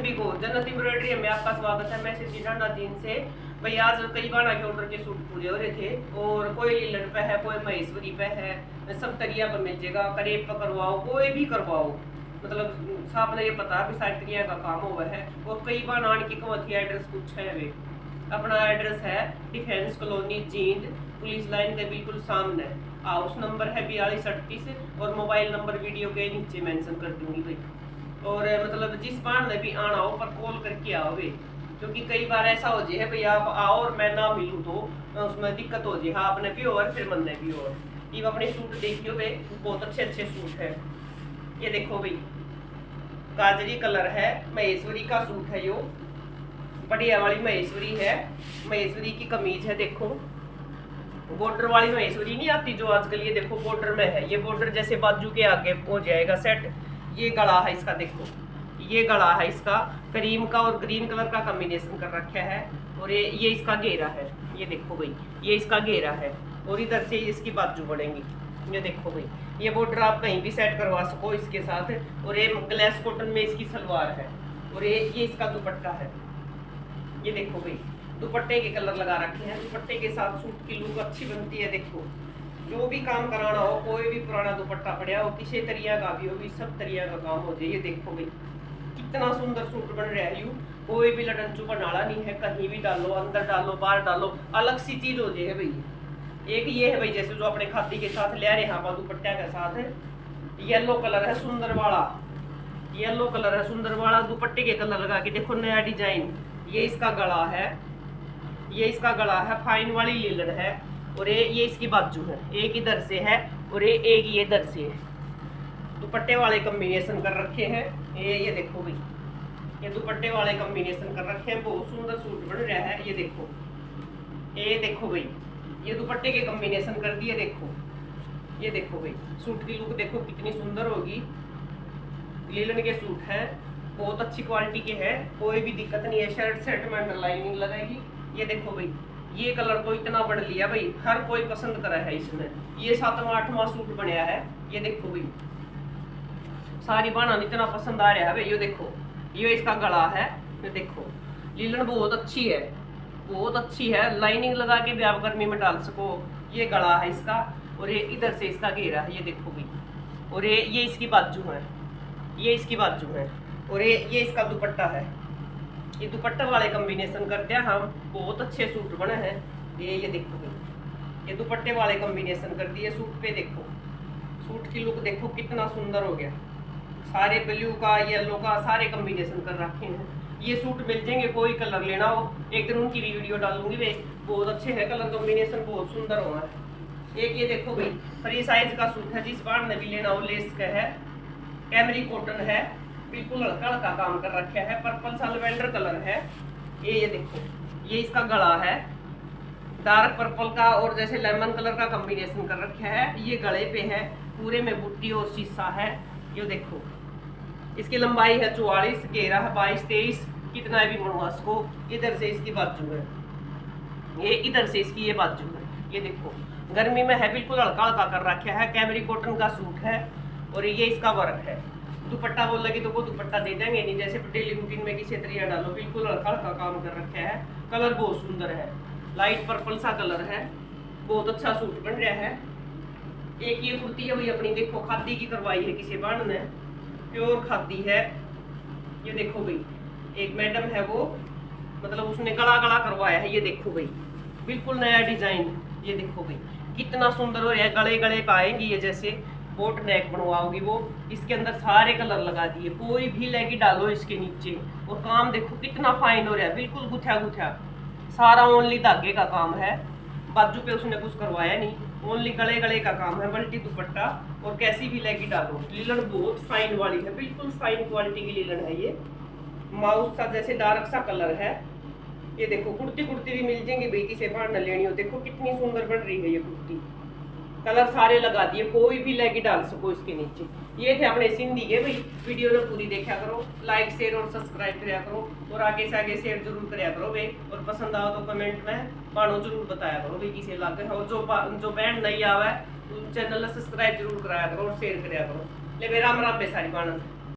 सभी को जन्नत एम्ब्रॉयडरी में आपका स्वागत है। मैं श्री नाजीन से। भाई आज कई बार के ऑर्डर के सूट पूरे हो रहे थे और कोई लीलन पे है, कोई महेश्वरी पे है, सब तरिया पर मिल जाएगा। करेब पर करवाओ, कोई भी करवाओ, मतलब साहब ने ये पता भी साइड तरिया का काम हुआ है। और कई बार आने की कमती एड्रेस कुछ है वे। अपना एड्रेस है defence colony Jind, police line के बिल्कुल सामने। हाउस नंबर है 4238 और मोबाइल नंबर वीडियो के नीचे मेंशन कर दूंगी भाई। और मतलब जिस बार ने भी आना हो पर कॉल करके आओ वे, क्योंकि कई बार ऐसा हो जाए भाई आप आओ और मैं ना मिलूँ तो उसमें दिक्कत हो जाए। हाँ, आपने भी और फिर मन ने भी और ये अपने सूट देखियो भाई, बहुत अच्छे अच्छे सूट है। ये देखो भाई, गाजरी कलर है, महेश्वरी का सूट है। यो बढ़िया वाली महेश्वरी है, महेश्वरी की कमीज है। देखो बॉर्डर वाली महेश्वरी नहीं आती जो आजकल, ये देखो बॉर्डर में है। ये बॉर्डर जैसे बाजू के आगे हो जाएगा सेट। ये गला है इसका, देखो ये गला है इसका, क्रीम का और ग्रीन कलर का कॉम्बिनेशन कर रखा है। और ये इसका घेरा है। ये देखो भाई, ये इसका घेरा है और इधर से इसकी बाजू बढ़ेंगी। ये देखो भाई, ये बॉर्डर आप कहीं भी सेट करवा सको इसके साथ। और ये ग्लास कॉटन में इसकी सलवार है और ये इसका दुपट्टा है। ये देखो भाई, दुपट्टे के कलर लगा रखे हैं। दुपट्टे के साथ सूट की लुक अच्छी बनती है। देखो जो भी काम कराना हो, कोई भी पुराना दुपट्टा पड़ा हो, किसी तरिया का भी हो, भी सब तरिया का काम हो जाए। ये देखो भाई, कितना सुंदर सूट बन रहा है। यू कोई भी लटंचू बनाना नहीं है, कहीं भी डालो, अंदर डालो, बाहर डालो, अलग सी चीज हो जाए भाई। एक ये है भाई, जैसे जो अपने खादी के साथ ले रहे हैं दुपट्टा के साथ है। येलो कलर है सुंदर वाला, येलो कलर है सुंदर वाला। दुपट्टे के कलर लगा के देखो, नया डिजाइन। ये इसका गला है, ये इसका गला है, फाइन वाली लीलन है। और ये इसकी बाजू है, एक इधर से है और एक ये इधर से है। दुपट्टे वाले कॉम्बिनेशन कर रखे हैं। ये देखो भाई, ये दुपट्टे वाले कॉम्बिनेशन कर रखे हैं। बहुत सुंदर सूट बन रहा है। ये देखो भाई, ये दुपट्टे के कॉम्बिनेशन कर दिए। देखो ये देखो भाई, सूट की लुक देखो कितनी सुंदर होगी। लीलन के सूट है, बहुत अच्छी क्वालिटी के हैं, कोई भी दिक्कत नहीं है। शर्ट सेट में अंडरलाइनिंग लगाएगी। ये देखो भाई, ये कलर तो इतना बढ़ लिया भाई, हर कोई पसंद करा है इसमें। ये 7वां 8वां सूट बनया है। ये देखो भाई, सारी बाना इतना पसंद आ रहा है भाई। ये देखो, ये इसका गला है। ये देखो लीलन बहुत अच्छी है, बहुत अच्छी है। लाइनिंग लगा के भी आप गर्मी में डाल सको। ये गला है इसका और ये इधर से इसका घेरा है। ये देखो भाई, और ये इसकी बाजू है, ये इसकी बाजू है। और ये इसका दुपट्टा है। ये दुपट्टा वाले कॉम्बिनेशन करते हैं हम, बहुत अच्छे सूट बने हैं। ये देखो भाई, ये दुपट्टे वाले कॉम्बिनेशन कर दिए सूट पे। देखो सूट की लुक देखो कितना सुंदर हो गया। सारे ब्लू का, येलो का, सारे कॉम्बिनेशन कर रखे हैं। ये सूट मिल जाएंगे, कोई कलर लेना हो एक दिन उनकी भी वीडियो डालूंगी वे, बहुत अच्छे है। कलर कॉम्बिनेशन बहुत सुंदर हुआ है। एक ये देखो भाई, फ्री साइज का सूट है, जिस बार ने भी लेना हो लेस का है, कैमरी कॉटन है, बिल्कुल हल्का हल्का काम कर रखा है। पर्पल सा लेवेंडर कलर है। ये देखो, ये इसका गला है, डार्क पर्पल का और जैसे लेमन कलर का कॉम्बिनेशन कर रखा है। ये गले पे है, पूरे में बुट्टी और शीशा है। ये देखो, इसकी लंबाई है 44, घेरा है 22-23, कितना भी बनवा इसको। इधर से इसकी बाजू है, ये इधर से इसकी ये बाजू है। ये देखो गर्मी में है, बिल्कुल हल्का हल्का कर रखा है। कैमरी कॉटन का सूट है और ये इसका वर्क है। दुपट्टा बोल लगी तो वो दुपट्टा दे देंगे नहीं, जैसे डेली रूटीन में किसी तरिया डालो, बिल्कुल हल्का हल्का काम कर रखा है। कलर बहुत सुंदर है, लाइट पर्पल सा कलर है, बहुत अच्छा सूट बन रहा है। एक ये कुर्ती है वही अपनी, देखो खादी की करवाई है किसी बाण ने, प्योर खादी है। ये देखो भाई, एक मैडम है वो, मतलब उसने गला गला करवाया है। ये देखो भाई, बिल्कुल नया डिजाइन। ये देखो भाई कितना सुंदर हो रहा है। गले गले का आएंगी ये, जैसे बोट नेक बनवाओगी वो। इसके अंदर सारे कलर लगा दिए, कोई भी लेगी डालो इसके नीचे। और काम देखो कितना फाइन हो रहा है, बिल्कुल गुथ्या गुथ्या, सारा ओनली धागे का काम है। बाजू पे उसने कुछ करवाया नहीं, ओनली गले गले का काम है। मल्टी दुपट्टा और कैसी भी लेगी डालो। लीलन बहुत फाइन वाली है, बिल्कुल फाइन क्वालिटी की लीलन है। ये माउस सा जैसे डार्क सा कलर है। ये देखो कुर्ती भी मिल जाएंगी भाई, किसी बार न लेनी हो। देखो कितनी सुंदर बन रही है ये कुर्ती, कलर सारे लगा दिए, कोई भी लेगी डाल सको इसके नीचे। ये थे अपने सिंधी के भाई। वीडियो ने पूरी देखा करो, लाइक शेयर और सब्सक्राइब कराया करो, और आगे से आगे शेयर जरूर कराया करो भाई। और पसंद आओ तो कमेंट में बाणो जरूर बताया करो भाई किसे लागे है। और जो बैंड नहीं आवा है चैनल सब्सक्राइब जरूर कराया करो और शेयर कराया करो। ले राम राम बे सारी बाणन।